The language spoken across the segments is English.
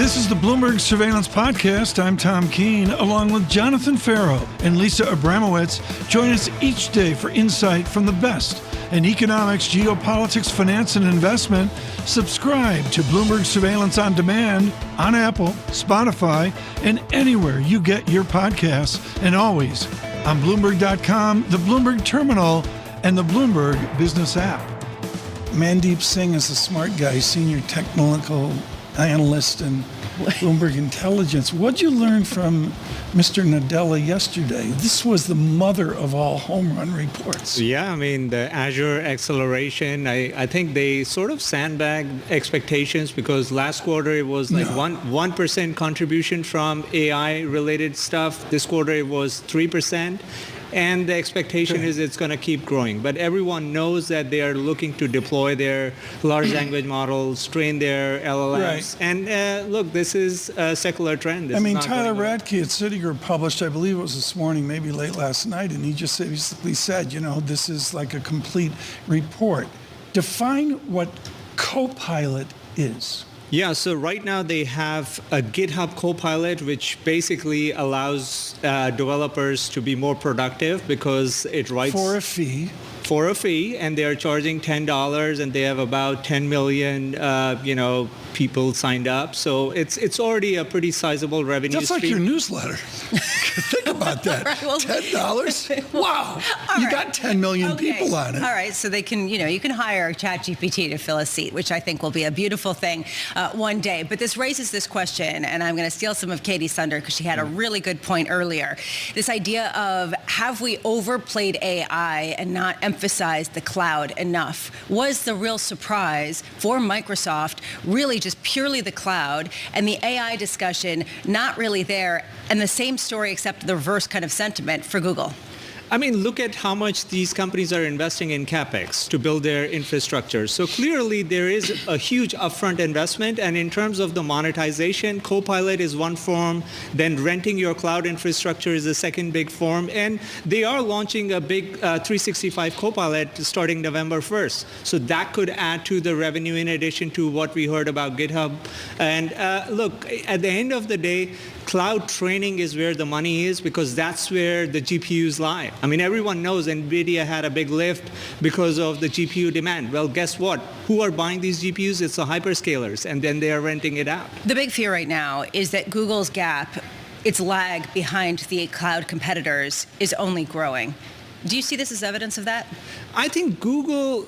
This is the Bloomberg Surveillance Podcast. I'm Tom Keene, along with Jon Ferro and Lisa Abramowicz. Join us each day for insight from the best in economics, geopolitics, finance, and investment. Subscribe to Bloomberg Surveillance on Demand on Apple, Spotify, and anywhere you get your podcasts, and always on Bloomberg.com, the Bloomberg Terminal, and the Bloomberg Business app. Mandeep Singh is a smart guy, senior technical analyst in Bloomberg Intelligence. What'd you learn from Mr. Nadella yesterday? This was the mother of all home run reports. Yeah, I mean, the Azure acceleration, I think they sort of sandbagged expectations because last quarter it was like 1% contribution from AI-related stuff. This quarter it was 3%. And the expectation is it's going to keep growing. But everyone knows that they are looking to deploy their large language models, train their LLMs. Right. And look, this is a secular trend. Tyler Radke at Citigroup published, I believe it was this morning, maybe late last night, and he just basically said, this is like a complete report. Define what Copilot is. Yeah, so right now they have a GitHub Copilot, which basically allows developers to be more productive because it writes... For a fee, and they are charging $10, and they have about 10 million, people signed up. So it's already a pretty sizable revenue stream. That's like your newsletter. Think about that. Right, well, $10? Wow. You got 10 million people on it. All right, so they can, you can hire ChatGPT to fill a seat, which I think will be a beautiful thing one day. But this raises this question, and I'm going to steal some of Katie's thunder because she had a really good point earlier. This idea of, have we overplayed AI and not emphasized the cloud enough? Was the real surprise for Microsoft really just purely the cloud, and the AI discussion not really there, and the same story except the reverse kind of sentiment for Google? I mean, look at how much these companies are investing in CapEx to build their infrastructure. So clearly there is a huge upfront investment. And in terms of the monetization, Copilot is one form. Then renting your cloud infrastructure is the second big form. And they are launching a big 365 Copilot starting November 1st. So that could add to the revenue in addition to what we heard about GitHub. And look, at the end of the day, cloud training is where the money is because that's where the GPUs lie. I mean, everyone knows NVIDIA had a big lift because of the GPU demand. Well, guess what? Who are buying these GPUs? It's the hyperscalers, and then they are renting it out. The big fear right now is that Google's gap, its lag behind the cloud competitors, is only growing. Do you see this as evidence of that? I think Google,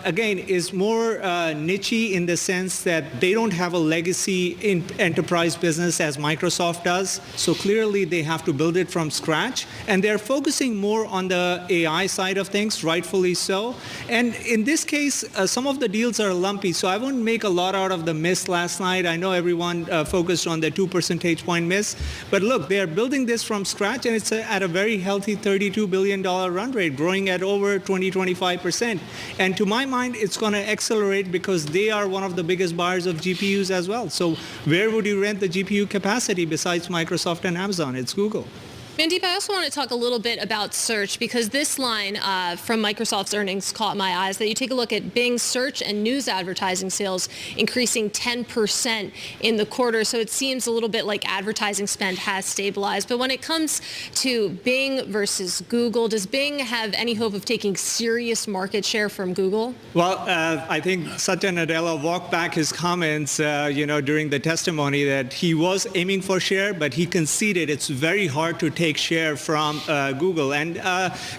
again, is more niche-y in the sense that they don't have a legacy in enterprise business as Microsoft does. So clearly they have to build it from scratch. And they're focusing more on the AI side of things, rightfully so. And in this case, some of the deals are lumpy. So I wouldn't make a lot out of the miss last night. I know everyone focused on the 2 percentage point miss. But look, they're building this from scratch, and it's at a very healthy $32 billion run rate, growing at over 25%. And to my mind, it's going to accelerate because they are one of the biggest buyers of GPUs as well. So where would you rent the GPU capacity besides Microsoft and Amazon? It's Google. Mandeep, I also want to talk a little bit about search because this line from Microsoft's earnings caught my eyes, that you take a look at Bing search and news advertising sales increasing 10% in the quarter. So it seems a little bit like advertising spend has stabilized. But when it comes to Bing versus Google, does Bing have any hope of taking serious market share from Google? Well, I think Satya Nadella walked back his comments, during the testimony that he was aiming for share, but he conceded it's very hard to take share from Google. And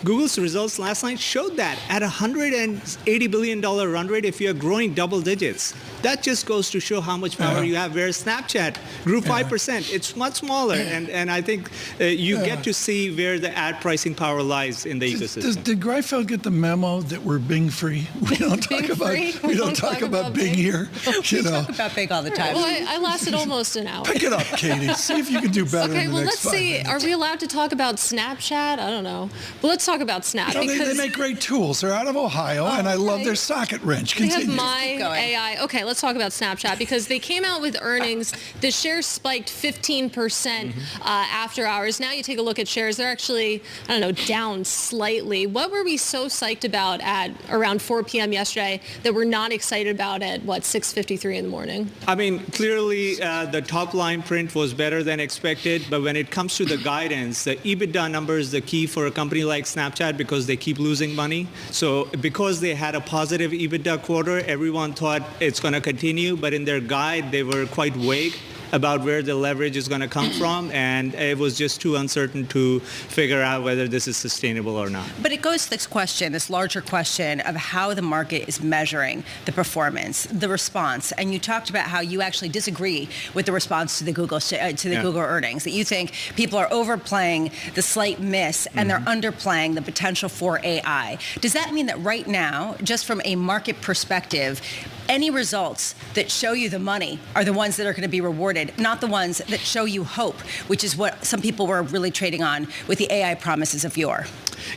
Google's results last night showed that at a $180 billion run rate, if you're growing double digits, that just goes to show how much power you have. Whereas Snapchat grew 5%. It's much smaller. And I think you get to see where the ad pricing power lies in the ecosystem. Did Greifeld get the memo that we're Bing free? We don't talk about Bing here. We talk about Bing all the time. Well, I lasted almost an hour. Pick it up, Katie. See if you can do better in the next 5 minutes. Let's see. Are we allowed about to talk about Snapchat? I don't know. But let's talk about Snap. They make great tools. They're out of Ohio, and I love their socket wrench. Continue. They have my AI. Okay, let's talk about Snapchat because they came out with earnings. The shares spiked 15% after hours. Now you take a look at shares. They're actually, I don't know, down slightly. What were we so psyched about at around 4 p.m. yesterday that we're not excited about at, 6:53 in the morning? I mean, clearly the top line print was better than expected, but when it comes to the guidance, the EBITDA number is the key for a company like Snapchat because they keep losing money. So because they had a positive EBITDA quarter, everyone thought it's going to continue, but in their guide, they were quite vague about where the leverage is going to come from, and it was just too uncertain to figure out whether this is sustainable or not. But it goes to this question, this larger question of how the market is measuring the performance, the response. And you talked about how you actually disagree with the response to the Google Google earnings, that you think people are overplaying the slight miss and they're underplaying the potential for AI. Does that mean that right now, just from a market perspective, any results that show you the money are the ones that are going to be rewarded, not the ones that show you hope, which is what some people were really trading on with the AI promises of yore?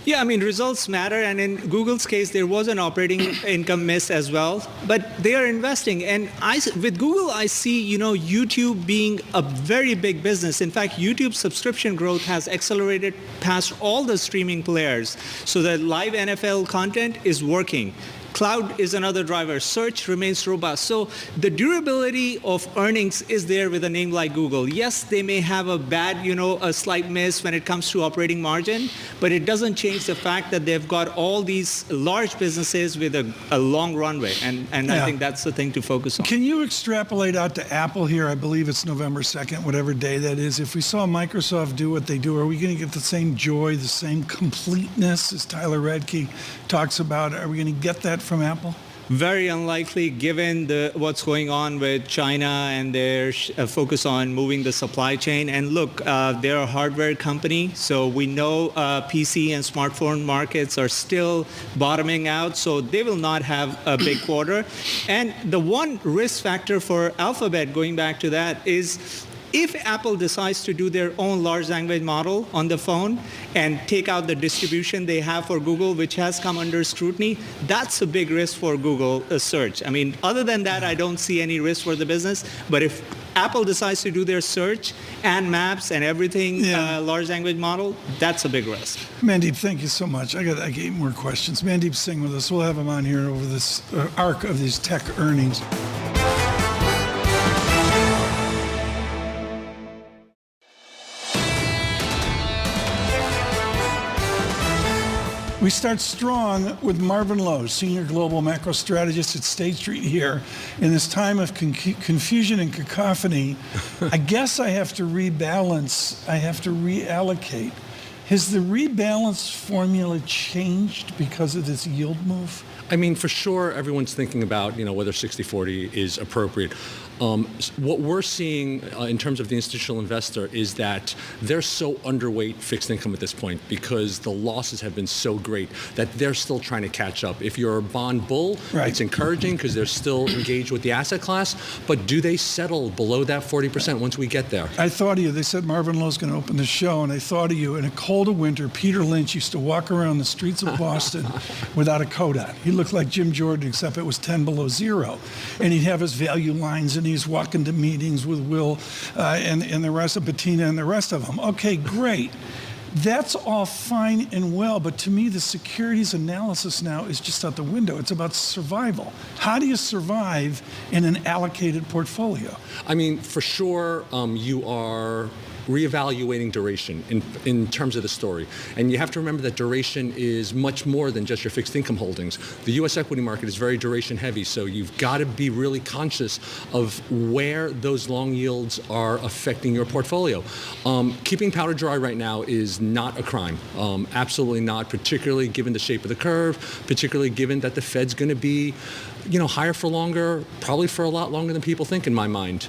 Yeah, I mean, results matter. And in Google's case, there was an operating income miss as well. But they are investing. And with Google, I see, YouTube being a very big business. In fact, YouTube subscription growth has accelerated past all the streaming players. So the live NFL content is working. Cloud is another driver. Search remains robust. So the durability of earnings is there with a name like Google. Yes, they may have a bad, a slight miss when it comes to operating margin, but it doesn't change the fact that they've got all these large businesses with a long runway. And I think that's the thing to focus on. Can you extrapolate out to Apple here? I believe it's November 2nd, whatever day that is. If we saw Microsoft do what they do, are we going to get the same joy, the same completeness as Tyler Radke talks about? Are we going to get that from Apple? Very unlikely given what's going on with China and their focus on moving the supply chain. And look, they're a hardware company, so we know PC and smartphone markets are still bottoming out, so they will not have a big quarter. And the one risk factor for Alphabet, going back to that, is if Apple decides to do their own large language model on the phone and take out the distribution they have for Google, which has come under scrutiny, that's a big risk for Google search. I mean, other than that, I don't see any risk for the business. But if Apple decides to do their search and maps and everything, large language model, that's a big risk. Mandeep, thank you so much. I got 8 more questions. Mandeep Singh with us. We'll have him on here over this arc of these tech earnings. We start strong with Marvin Lowe, Senior Global Macro Strategist at State Street here. In this time of confusion and cacophony, I guess I have to rebalance, I have to reallocate. Has the rebalance formula changed because of this yield move? I mean, for sure, everyone's thinking about, whether 60-40 is appropriate. What we're seeing in terms of the institutional investor is that they're so underweight fixed income at this point because the losses have been so great that they're still trying to catch up. If you're a bond bull, it's encouraging because they're still engaged with the asset class, but do they settle below that 40% once we get there? I thought of you. They said Marvin Lowe's going to open the show, and I thought of you. In a cold of winter, Peter Lynch used to walk around the streets of Boston without a coat on. He looked like Jim Jordan, except it was 10 below zero. And he'd have his value lines, and he's walking to meetings with Will and the rest of Bettina and the rest of them. Okay, great. That's all fine and well, but to me, the securities analysis now is just out the window. It's about survival. How do you survive in an allocated portfolio? I mean, for sure, you are reevaluating duration in terms of the story. And you have to remember that duration is much more than just your fixed income holdings. The U.S. equity market is very duration heavy, so you've got to be really conscious of where those long yields are affecting your portfolio. Keeping powder dry right now is not a crime. Absolutely not, particularly given the shape of the curve, particularly given that the Fed's going to be higher for longer, probably for a lot longer than people think in my mind.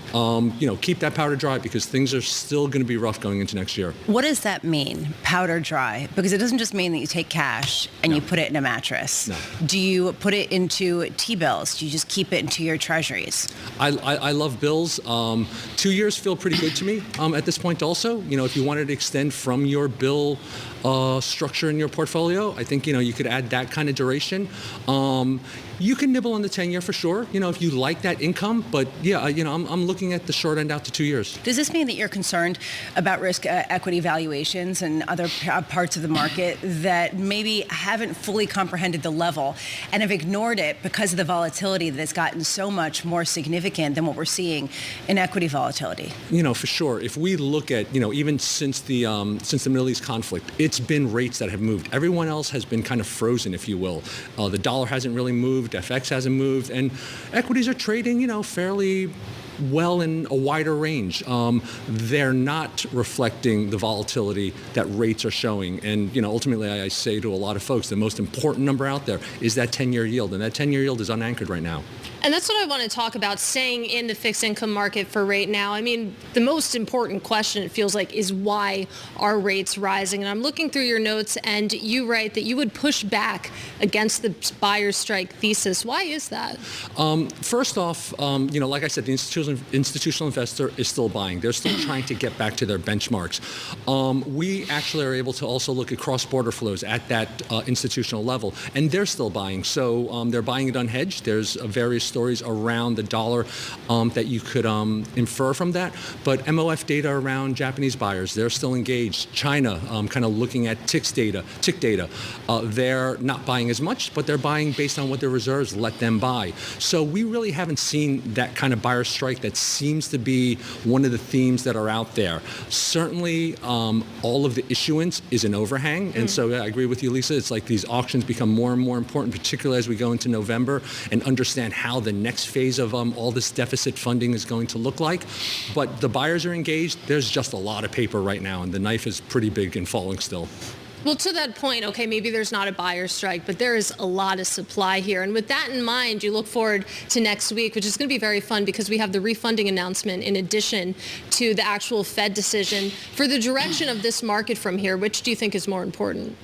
Keep that powder dry because things are still going to be rough going into next year. What does that mean, powder dry? Because it doesn't just mean that you take cash and you put it in a mattress. No. Do you put it into T-bills? Do you just keep it into your treasuries? I love bills. 2 years feel pretty good to me at this point also. If you wanted to extend from your bill structure in your portfolio, I think, you could add that kind of duration. You can nibble on the 10-year for sure, if you like that income. But yeah, I'm looking at the short end out to 2 years. Does this mean that you're concerned about risk equity valuations and other parts of the market that maybe haven't fully comprehended the level and have ignored it because of the volatility that's gotten so much more significant than what we're seeing in equity volatility? For sure. If we look at, even since the Middle East conflict, it's been rates that have moved. Everyone else has been kind of frozen, if you will. The dollar hasn't really moved. FX hasn't moved, and equities are trading, fairly well in a wider range. They're not reflecting the volatility that rates are showing. And, ultimately, I say to a lot of folks, the most important number out there is that 10-year yield, and that 10-year yield is unanchored right now. And that's what I want to talk about, staying in the fixed income market for right now. I mean, the most important question, it feels like, is why are rates rising? And I'm looking through your notes, and you write that you would push back against the buyer's strike thesis. Why is that? First off, like I said, the institutional investor is still buying. They're still trying to get back to their benchmarks. We actually are able to also look at cross-border flows at that institutional level, and they're still buying. So they're buying it unhedged. There's various stories around the dollar that you could infer from that. But MOF data around Japanese buyers, they're still engaged. China, kind of looking at tick data, they're not buying as much, but they're buying based on what their reserves let them buy. So we really haven't seen that kind of buyer strike that seems to be one of the themes that are out there. Certainly, all of the issuance is an overhang. And so I agree with you, Lisa. It's like these auctions become more and more important, particularly as we go into November and understand how the next phase of all this deficit funding is going to look like. But the buyers are engaged. There's just a lot of paper right now, and the knife is pretty big and falling still. Well, to that point, okay, maybe there's not a buyer's strike, but there is a lot of supply here. And with that in mind, you look forward to next week, which is going to be very fun because we have the refunding announcement in addition to the actual Fed decision. For the direction of this market from here, which do you think is more important?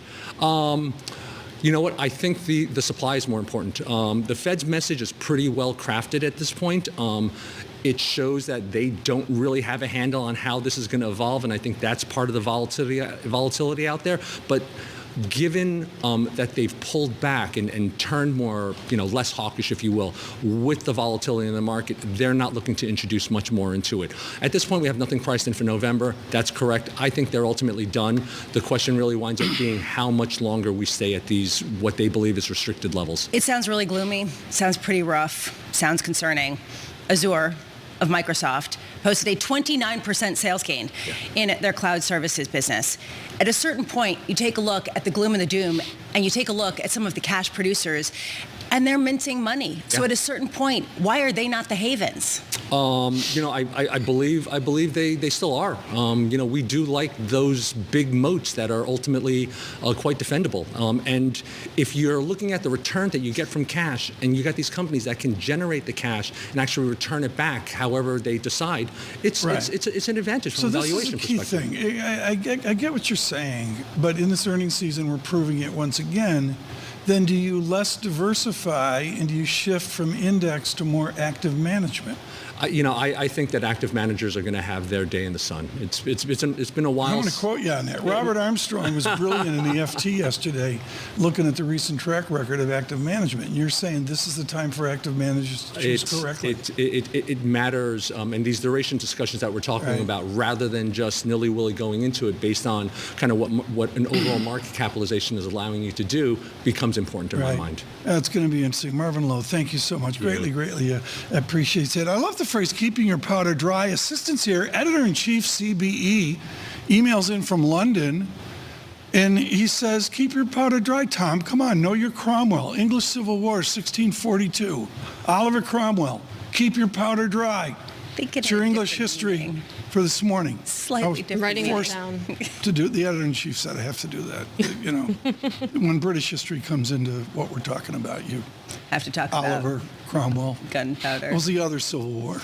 You know what? I think the supply is more important. The Fed's message is pretty well crafted at this point. It shows that they don't really have a handle on how this is going to evolve, and I think that's part of the volatility out there. But given that they've pulled back and turned more, less hawkish, if you will, with the volatility in the market, they're not looking to introduce much more into it. At this point, we have nothing priced in for November. That's correct. I think they're ultimately done. The question really winds up being how much longer we stay at these, what they believe is restricted levels. It sounds really gloomy. Sounds pretty rough. Sounds concerning. Azure of Microsoft posted a 29% sales gain in their cloud services business. At a certain point, you take a look at the gloom and the doom, and you take a look at some of the cash producers, and they're minting money. So at a certain point, why are they not the havens? I believe they still are. We do like those big moats that are ultimately quite defendable. And if you're looking at the return that you get from cash, and you got these companies that can generate the cash and actually return it back, however they decide, it's an advantage from a valuation perspective. So this is a key thing. I get what you're saying, but in this earnings season, we're proving it once again. Then do you less diversify and do you shift from index to more active management? I think that active managers are going to have their day in the sun. It's been a while. I want to quote you on that. Robert Armstrong was brilliant in the FT yesterday, looking at the recent track record of active management. And you're saying this is the time for active managers to choose correctly. It matters, and these duration discussions that we're talking about, rather than just nilly-willy going into it based on kind of what an overall market capitalization is allowing you to do, becomes important in my mind. That's going to be interesting. Marvin Lowe, thank you so much. Greatly appreciate it. I love the phrase keeping your powder dry. Assistance here, editor-in-chief CBE emails in from London, and he says, keep your powder dry, Tom. Come on, know your Cromwell. English Civil War, 1642. Oliver Cromwell, keep your powder dry. think it's your English history for this morning. Slightly different. Writing it Forced down. to do. The editor-in-chief said I have to do that. You know, when British history comes into what we're talking about, you Have to talk about Oliver Cromwell. gunpowder. What was the other Civil War?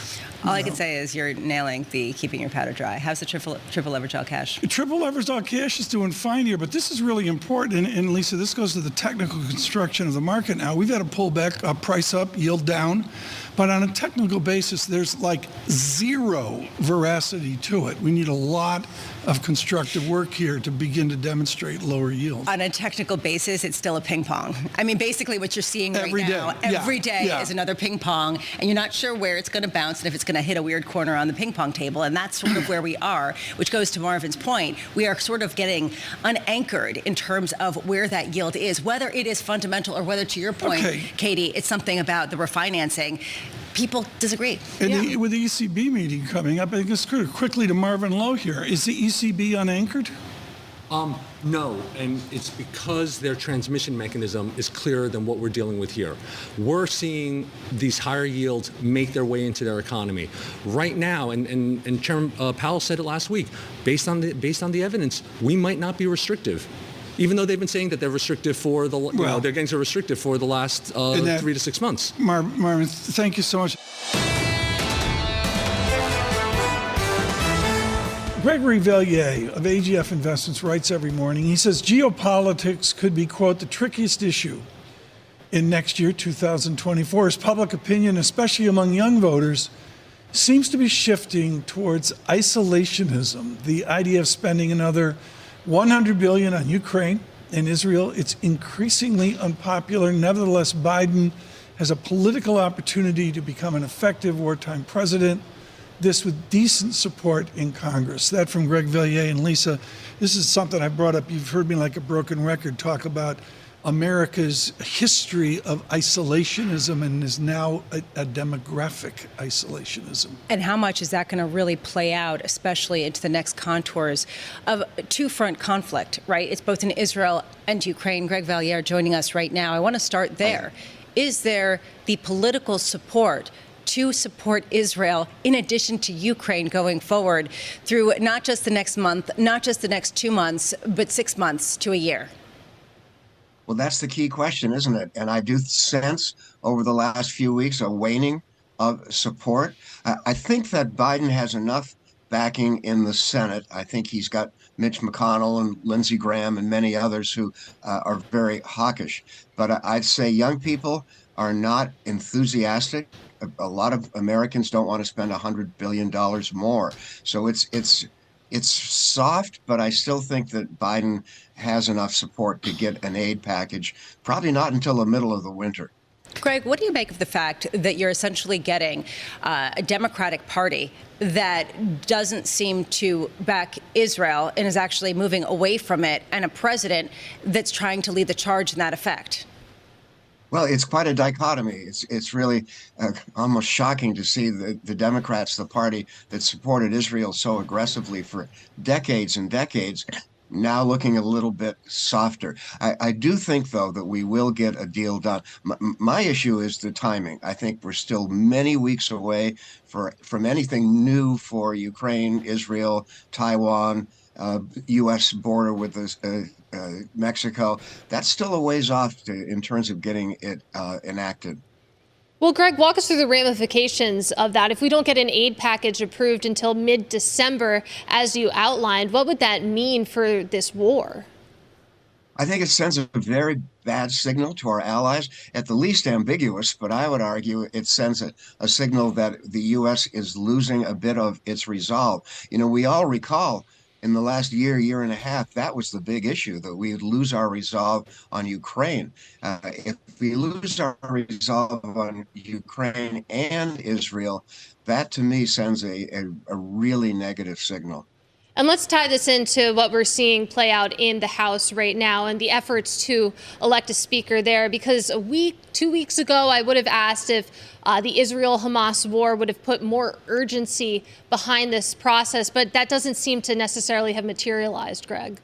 All I can say is you're nailing the keeping your powder dry. How's the triple leverage all cash? Triple leveraged all cash is doing fine here, but this is really important. And Lisa, this goes to the technical construction of the market now. We've had to pull back, price up, yield down. But on a technical basis, there's like zero veracity to it. We need a lot of constructive work here to begin to demonstrate lower yield. On a technical basis, it's still a ping pong. I mean, basically what you're seeing right Every now, day. every day is another ping pong, and you're not sure where it's going to bounce and if it's going to hit a weird corner on the ping pong table, and that's sort of where we are, which goes to Marvin's point. We are sort of getting unanchored in terms of where that yield is, whether it is fundamental or whether, to your point, Katie, it's something about the refinancing. People disagree. And with the ECB meeting coming up, I think let's go quickly to Marvin Lowe here. Is the ECB unanchored? No, and it's because their transmission mechanism is clearer than what we're dealing with here. We're seeing these higher yields make their way into their economy. Right now, and Chairman Powell said it last week, based on the evidence, we might not be restrictive. Even though they've been saying that they're restrictive for they're getting so restrictive for the last 3 to 6 months. Marvin, thank you so much. Gregory Vellier of AGF Investments writes every morning. He says geopolitics could be, quote, the trickiest issue in next year, 2024, as public opinion, especially among young voters, seems to be shifting towards isolationism. The idea of spending another $100 billion on Ukraine and Israel, it's increasingly unpopular. Nevertheless, Biden has a political opportunity to become an effective wartime president, this with decent support in Congress. That from Greg Vellier. And Lisa, this is something I brought up. You've heard me like a broken record talk about America's history of isolationism and is now a demographic isolationism. And how much is that going to really play out, especially into the next contours of a two-front conflict, right? It's both in Israel and Ukraine. Greg Vellier joining us right now. I want to start there. Is there the political support to support Israel in addition to Ukraine going forward through not just the next month, not just the next 2 months, but 6 months to a year? Well, that's the key question, isn't it? And I do sense over the last few weeks a waning of support. I think that Biden has enough backing in the Senate. I think he's got Mitch McConnell and Lindsey Graham and many others who are very hawkish. But I'd say young people are not enthusiastic. A lot of Americans don't want to spend $100 billion more. So it's soft, but I still think that Biden has enough support to get an aid package, probably not until the middle of the winter. Greg, what do you make of the fact that you're essentially getting a Democratic Party that doesn't seem to back Israel and is actually moving away from it, and a president that's trying to lead the charge in that effect? Well, it's quite a dichotomy. It's really almost shocking to see the Democrats, the party that supported Israel so aggressively for decades and decades, now looking a little bit softer. I do think, though, that we will get a deal done. My issue is the timing. I think we're still many weeks away from anything new for Ukraine, Israel, Taiwan, U.S. border with Mexico. That's still a ways off in terms of getting it enacted. Well, Greg, walk us through the ramifications of that. If we don't get an aid package approved until mid-December, as you outlined, what would that mean for this war? I think it sends a very bad signal to our allies, at the least ambiguous, but I would argue it sends a signal that the U.S. is losing a bit of its resolve. You know, we all recall in the last year and a half, that was the big issue, that we would lose our resolve on Ukraine. If we lose our resolve on Ukraine and Israel, that to me sends a really negative signal. And let's tie this into what we're seeing play out in the House right now and the efforts to elect a speaker there, because 2 weeks ago, I would have asked if the Israel-Hamas war would have put more urgency behind this process, but that doesn't seem to necessarily have materialized, Greg.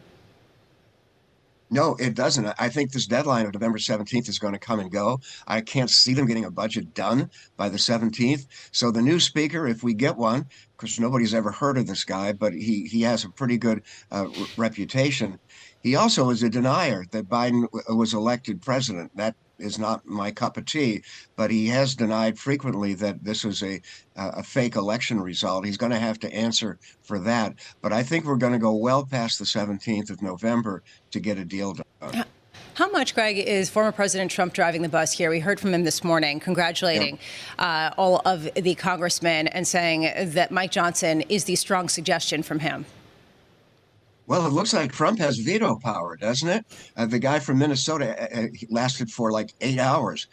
No, it doesn't. I think this deadline of November 17th is going to come and go. I can't see them getting a budget done by the 17th. So the new speaker, if we get one, because nobody's ever heard of this guy, but he has a pretty good reputation. He also is a denier that Biden was elected president. That is not my cup of tea, but he has denied frequently that this was a fake election result. He's going to have to answer for that. But I think we're going to go well past the 17th of November to get a deal done. How much, Greg, is former President Trump driving the bus here? We heard from him this morning, congratulating all of the congressmen and saying that Mike Johnson is the strong suggestion from him. Well, it looks like Trump has veto power, doesn't it? The guy from Minnesota lasted for like 8 hours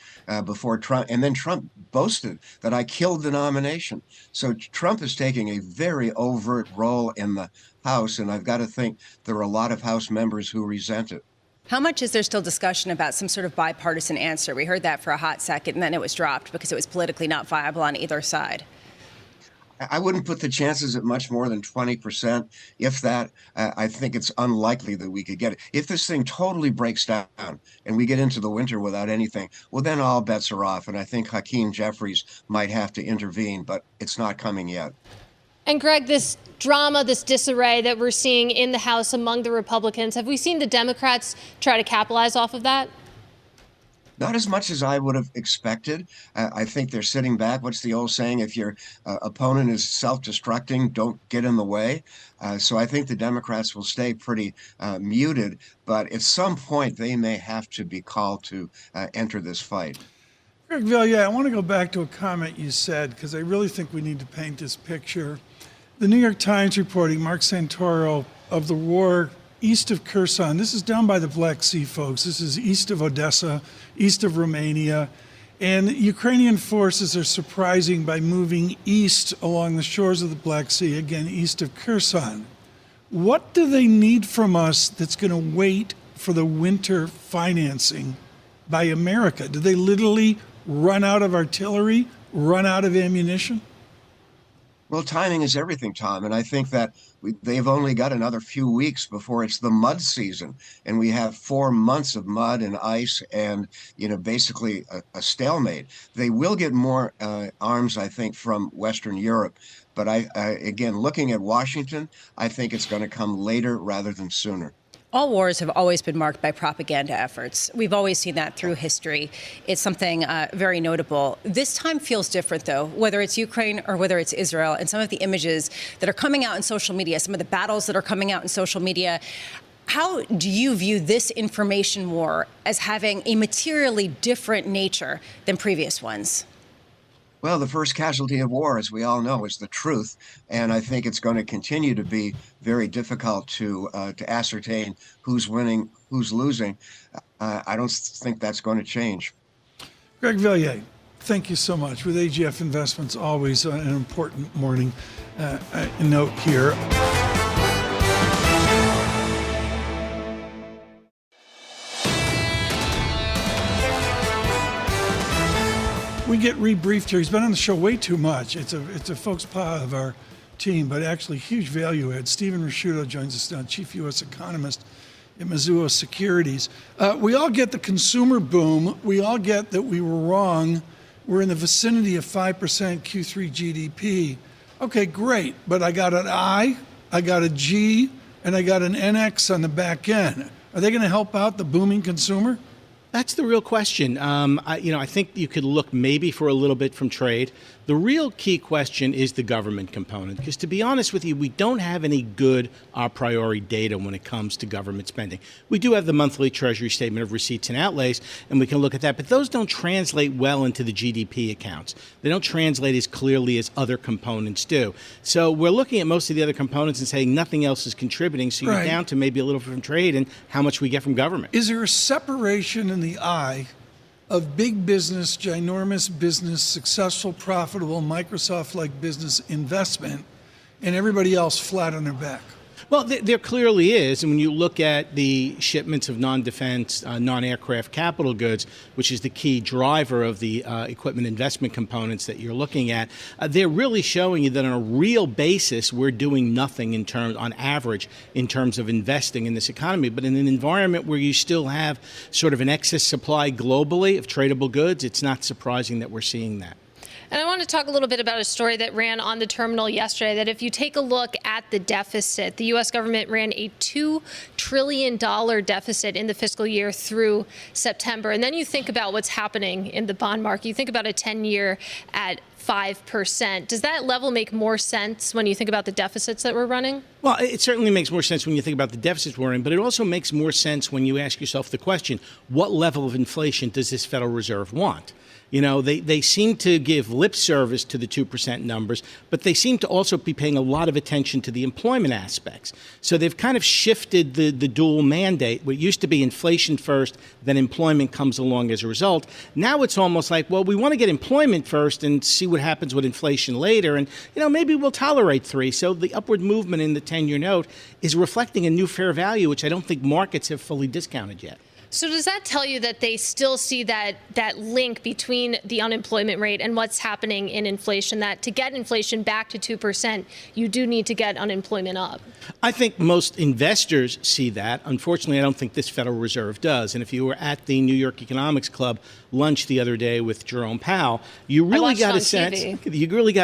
before Trump, and then Trump boasted that I killed the nomination. So Trump is taking a very overt role in the House, and I've got to think there are a lot of House members who resent it. How much is there still discussion about some sort of bipartisan answer? We heard that for a hot second, and then it was dropped because it was politically not viable on either side. I wouldn't put the chances at much more than 20%. If that, I think it's unlikely that we could get it. If this thing totally breaks down and we get into the winter without anything, well, then all bets are off. And I think Hakeem Jeffries might have to intervene, but it's not coming yet. And Greg, this drama, this disarray that we're seeing in the House among the Republicans, have we seen the Democrats try to capitalize off of that? Not as much as I would have expected. I think they're sitting back. What's the old saying? If your opponent is self-destructing, don't get in the way. So I think the Democrats will stay pretty muted. But at some point, they may have to be called to enter this fight. Greg Valliere, I want to go back to a comment you said, because I really think we need to paint this picture. The New York Times reporting, Mark Santoro, of the war east of Kherson. This is down by the Black Sea, folks. This is east of Odessa, east of Romania. And Ukrainian forces are surprising by moving east along the shores of the Black Sea, again, east of Kherson. What do they need from us that's going to wait for the winter financing by America? Do they literally run out of artillery, run out of ammunition? Well, timing is everything, Tom. And I think that they've only got another few weeks before it's the mud season. And we have 4 months of mud and ice and, basically a stalemate. They will get more arms, I think, from Western Europe. But again, looking at Washington, I think it's going to come later rather than sooner. All wars have always been marked by propaganda efforts. We've always seen that through history. It's something very notable. This time feels different, though, whether it's Ukraine or whether it's Israel, and some of the images that are coming out in social media, some of the battles that are coming out in social media. How do you view this information war as having a materially different nature than previous ones? Well, the first casualty of war, as we all know, is the truth. And I think it's going to continue to be very difficult to ascertain who's winning, who's losing. I don't think that's going to change. Greg Valliere, thank you so much. With AGF Investments, always an important morning note here. We get rebriefed here. He's been on the show way too much. It's a faux pas of our team, but actually huge value add. Stephen Rasciuto joins us now, Chief U.S. Economist at Mizuho Securities. We all get the consumer boom. We all get that we were wrong. We're in the vicinity of 5% Q3 GDP. Okay, great. But I got an I got a G, and I got an NX on the back end. Are they going to help out the booming consumer? That's the real question. I think you could look maybe for a little bit from trade. The real key question is the government component, because to be honest with you, we don't have any good a priori data when it comes to government spending. We do have the monthly Treasury Statement of Receipts and Outlays, and we can look at that, but those don't translate well into the GDP accounts. They don't translate as clearly as other components do. So we're looking at most of the other components and saying nothing else is contributing, so you're down to maybe a little from trade and how much we get from government. Is there a separation in the eye of big business, ginormous business, successful, profitable, Microsoft-like business investment, and everybody else flat on their back? Well, there clearly is. And when you look at the shipments of non-defense, non-aircraft capital goods, which is the key driver of the equipment investment components that you're looking at, they're really showing you that on a real basis, we're doing nothing on average, in terms of investing in this economy. But in an environment where you still have sort of an excess supply globally of tradable goods, it's not surprising that we're seeing that. And I want to talk a little bit about a story that ran on the terminal yesterday, that if you take a look at the deficit, the U.S. government ran a $2 trillion deficit in the fiscal year through September. And then you think about what's happening in the bond market. You think about a 10-year at 5%. Does that level make more sense when you think about the deficits that we're running? Well, it certainly makes more sense when you think about the deficits we're in, but it also makes more sense when you ask yourself the question, what level of inflation does this Federal Reserve want? You know, they seem to give lip service to the 2% numbers, but they seem to also be paying a lot of attention to the employment aspects. So they've kind of shifted the dual mandate. What used to be inflation first, then employment comes along as a result. Now it's almost like, well, we want to get employment first and see what happens with inflation later. And, you know, maybe we'll tolerate 3. So the upward movement in the 10-year note is reflecting a new fair value, which I don't think markets have fully discounted yet. So does that tell you that they still see that link between the unemployment rate and what's happening in inflation, that to get inflation back to 2%, you do need to get unemployment up? I think most investors see that. Unfortunately, I don't think this Federal Reserve does. And if you were at the New York Economics Club lunch the other day with Jerome Powell, you really got a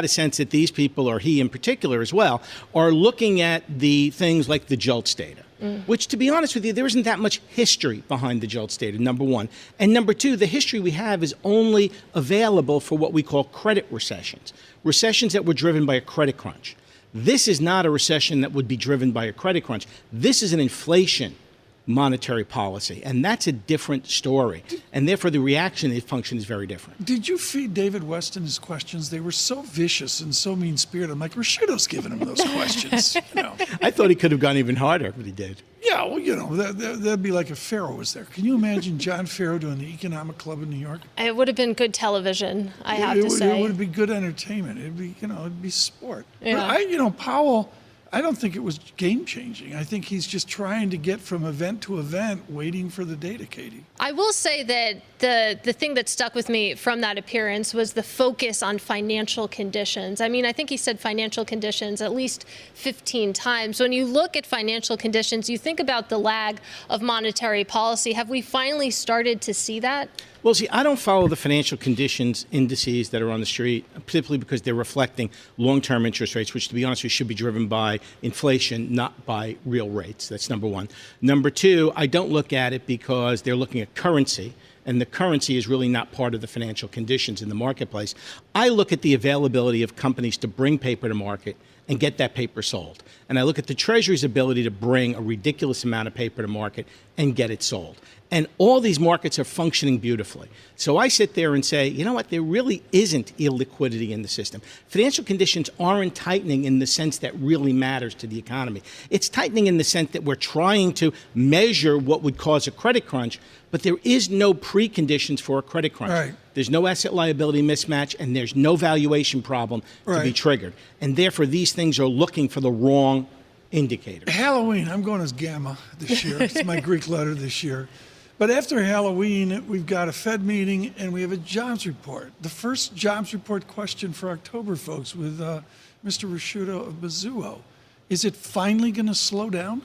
sense that these people, or he in particular as well, are looking at the things like the JOLTS data. Which, to be honest with you, there isn't that much history behind the JOLTS data, number one. And number two, the history we have is only available for what we call credit recessions that were driven by a credit crunch. This is not a recession that would be driven by a credit crunch. This is an inflation monetary policy, and that's a different story. And therefore, the reaction function is very different. Did you feed David Weston his questions? They were so vicious and so mean-spirited. I'm like, Rashudo's giving him those questions. You know. I thought he could have gone even harder, but he did. Yeah, well, you know, that'd be like if Ferro was there. Can you imagine Jon Ferro doing the Economic Club in New York? It would have been good television, I have to say. It would be good entertainment. It'd be, you know, it'd be sport. Yeah. But Powell, I don't think it was game-changing. I think he's just trying to get from event to event, waiting for the data, Katie. I will say that the thing that stuck with me from that appearance was the focus on financial conditions. I mean, I think he said financial conditions at least 15 times. When you look at financial conditions, you think about the lag of monetary policy. Have we finally started to see that? Well, see, I don't follow the financial conditions indices that are on the street, particularly because they're reflecting long-term interest rates, which, to be honest with you, should be driven by inflation, not by real rates. That's number one. Number two, I don't look at it because they're looking at currency, and the currency is really not part of the financial conditions in the marketplace. I look at the availability of companies to bring paper to market and get that paper sold. And I look at the Treasury's ability to bring a ridiculous amount of paper to market and get it sold. And all these markets are functioning beautifully. So I sit there and say, you know what, there really isn't illiquidity in the system. Financial conditions aren't tightening in the sense that really matters to the economy. It's tightening in the sense that we're trying to measure what would cause a credit crunch, but there is no preconditions for a credit crunch. Right. There's no asset liability mismatch, and there's no valuation problem to be triggered. And therefore, these things are looking for the wrong indicators. Halloween, I'm going as Gamma this year. It's my Greek letter this year. But after Halloween, we've got a Fed meeting and we have a jobs report. The first jobs report question for October, folks, with Mr. Rashudo of Mizuho. Is it finally going to slow down?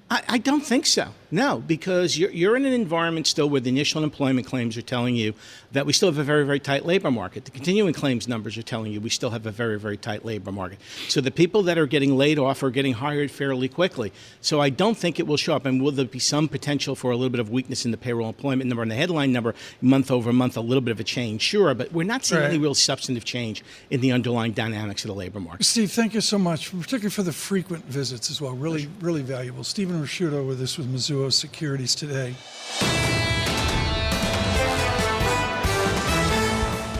I don't think so. No, because you're in an environment still where the initial unemployment claims are telling you that we still have a very, very tight labor market. The continuing claims numbers are telling you we still have a very, very tight labor market. So the people that are getting laid off are getting hired fairly quickly. So I don't think it will show up. And will there be some potential for a little bit of weakness in the payroll employment number and the headline number month over month, a little bit of a change? Sure, but we're not seeing any real substantive change in the underlying dynamics of the labor market. Steve, thank you so much, particularly for the frequent visits as well. Really, really valuable. Stephen Rashudo with us with Mizuho Securities today.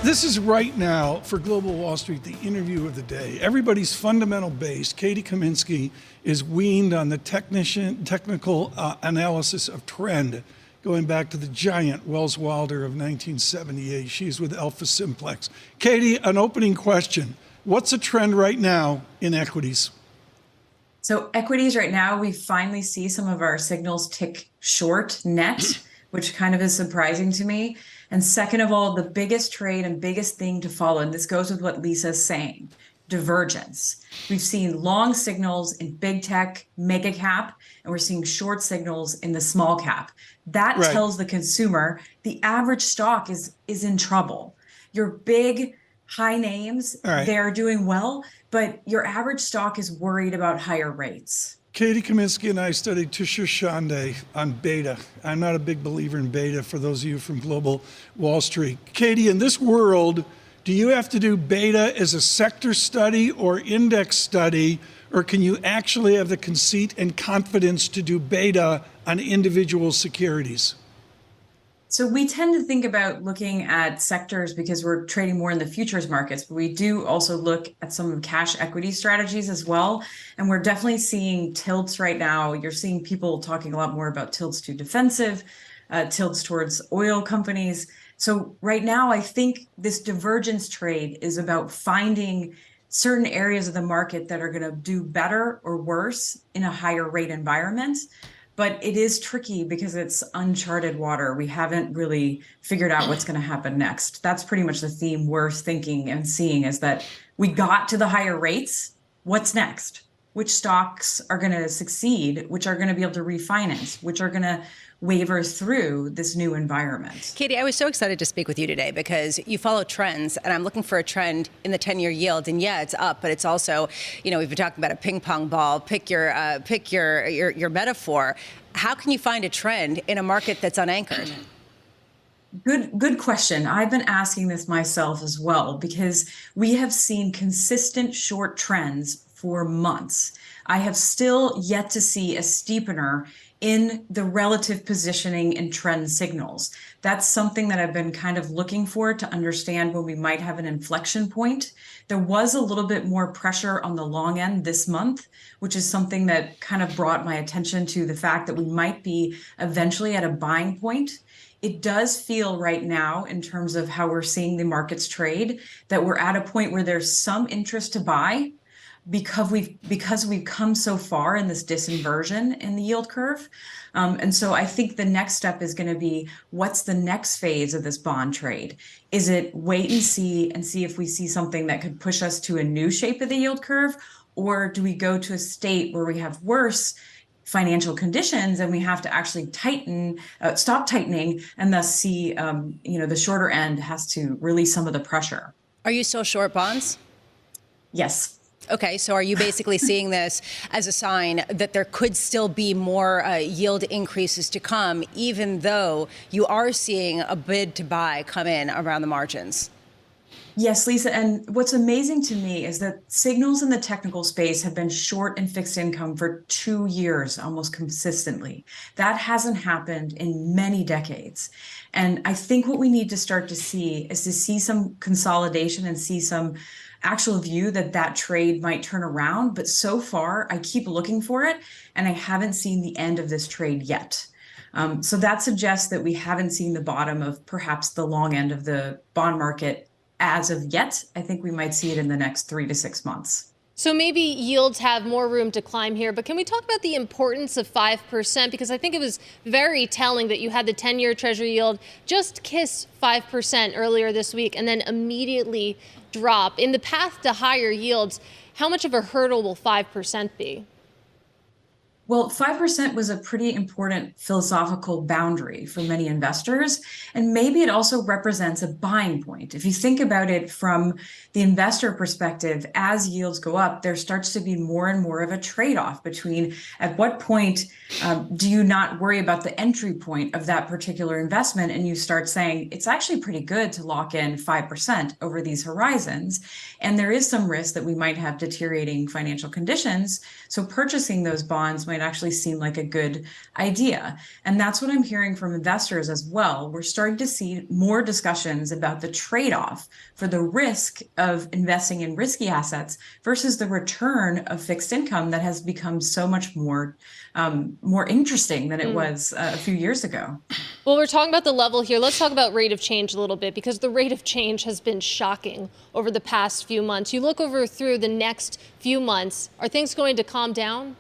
This is right now for Global Wall Street, the interview of the day. Everybody's fundamental base. Katie Kaminsky is weaned on the technical analysis of trend, going back to the giant Wells Wilder of 1978. She's with Alpha Simplex. Katie, an opening question. What's a trend right now in equities? So equities right now, we finally see some of our signals tick short net, which kind of is surprising to me. And second of all, the biggest trade and biggest thing to follow, and this goes with what Lisa's saying, divergence. We've seen long signals in big tech, mega cap, and we're seeing short signals in the small cap. That tells the consumer the average stock is in trouble. Your big high names, they're doing well, but your average stock is worried about higher rates. Katie Kaminsky and I studied Tushar Shande on beta. I'm not a big believer in beta for those of you from Global Wall Street. Katie, in this world, do you have to do beta as a sector study or index study, or can you actually have the conceit and confidence to do beta on individual securities? So we tend to think about looking at sectors because we're trading more in the futures markets, but we do also look at some cash equity strategies as well. And we're definitely seeing tilts right now. You're seeing people talking a lot more about tilts to defensive, tilts towards oil companies. So right now, I think this divergence trade is about finding certain areas of the market that are going to do better or worse in a higher rate environment. But it is tricky because it's uncharted water. We haven't really figured out what's going to happen next. That's pretty much the theme we're thinking and seeing, is that we got to the higher rates. What's next? Which stocks are going to succeed? Which are going to be able to refinance? Which are going to waver through this new environment? Katie, I was so excited to speak with you today because you follow trends, and I'm looking for a trend in the 10-year yield. And yeah, it's up, but it's also, you know, we've been talking about a ping pong ball. Pick your metaphor. How can you find a trend in a market that's unanchored? Good question. I've been asking this myself as well, because we have seen consistent short trends for months. I have still yet to see a steepener in the relative positioning and trend signals. That's something that I've been kind of looking for to understand when we might have an inflection point. There was a little bit more pressure on the long end this month, which is something that kind of brought my attention to the fact that we might be eventually at a buying point. It does feel right now, in terms of how we're seeing the markets trade, that we're at a point where there's some interest to buy, because we've come so far in this disinversion in the yield curve. And so I think the next step is going to be, what's the next phase of this bond trade? Is it wait and see if we see something that could push us to a new shape of the yield curve? Or do we go to a state where we have worse financial conditions and we have to actually stop tightening, and thus see, the shorter end has to release some of the pressure? Are you still short bonds? Yes. Okay, so are you basically seeing this as a sign that there could still be more yield increases to come, even though you are seeing a bid to buy come in around the margins? Yes, Lisa. And what's amazing to me is that signals in the technical space have been short in fixed income for 2 years, almost consistently. That hasn't happened in many decades. And I think what we need to start to see is to see some consolidation and see some actual view that trade might turn around. But so far, I keep looking for it, and I haven't seen the end of this trade yet. So that suggests that we haven't seen the bottom of perhaps the long end of the bond market as of yet. I think we might see it in the next 3 to 6 months. So maybe yields have more room to climb here, but can we talk about the importance of 5%? Because I think it was very telling that you had the 10-year Treasury yield just kiss 5% earlier this week and then immediately drop. In the path to higher yields, how much of a hurdle will 5% be? Well, 5% was a pretty important philosophical boundary for many investors, and maybe it also represents a buying point. If you think about it from the investor perspective, as yields go up, there starts to be more and more of a trade-off between at what point do you not worry about the entry point of that particular investment, and you start saying it's actually pretty good to lock in 5% over these horizons, and there is some risk that we might have deteriorating financial conditions, so purchasing those bonds might might actually seem like a good idea. And that's what I'm hearing from investors as well. We're starting to see more discussions about the trade-off for the risk of investing in risky assets versus the return of fixed income that has become so much more interesting than it was a few years ago. Well, we're talking about the level here. Let's talk about rate of change a little bit, because the rate of change has been shocking over the past few months. You look over through the next few months, are things going to calm down?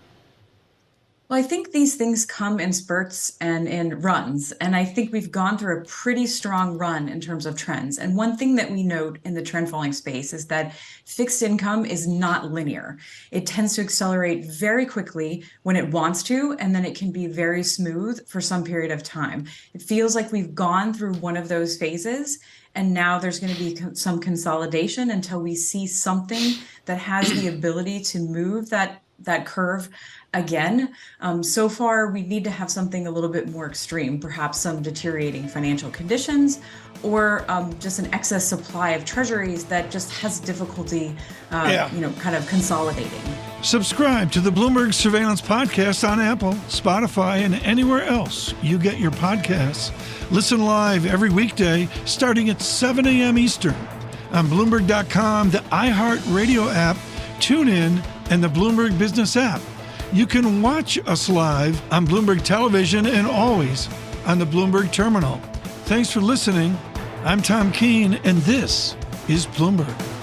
Well, I think these things come in spurts and in runs. And I think we've gone through a pretty strong run in terms of trends. And one thing that we note in the trend following space is that fixed income is not linear. It tends to accelerate very quickly when it wants to, and then it can be very smooth for some period of time. It feels like we've gone through one of those phases, and now there's going to be some consolidation until we see something that has the ability to move that curve again. So far, we need to have something a little bit more extreme, perhaps some deteriorating financial conditions, or just an excess supply of treasuries that just has difficulty, kind of consolidating. Subscribe to the Bloomberg Surveillance Podcast on Apple, Spotify, and anywhere else you get your podcasts. Listen live every weekday starting at 7 a.m. Eastern on Bloomberg.com, the iHeartRadio app, TuneIn, and the Bloomberg Business app. You can watch us live on Bloomberg Television and always on the Bloomberg Terminal. Thanks for listening. I'm Tom Keene, and this is Bloomberg.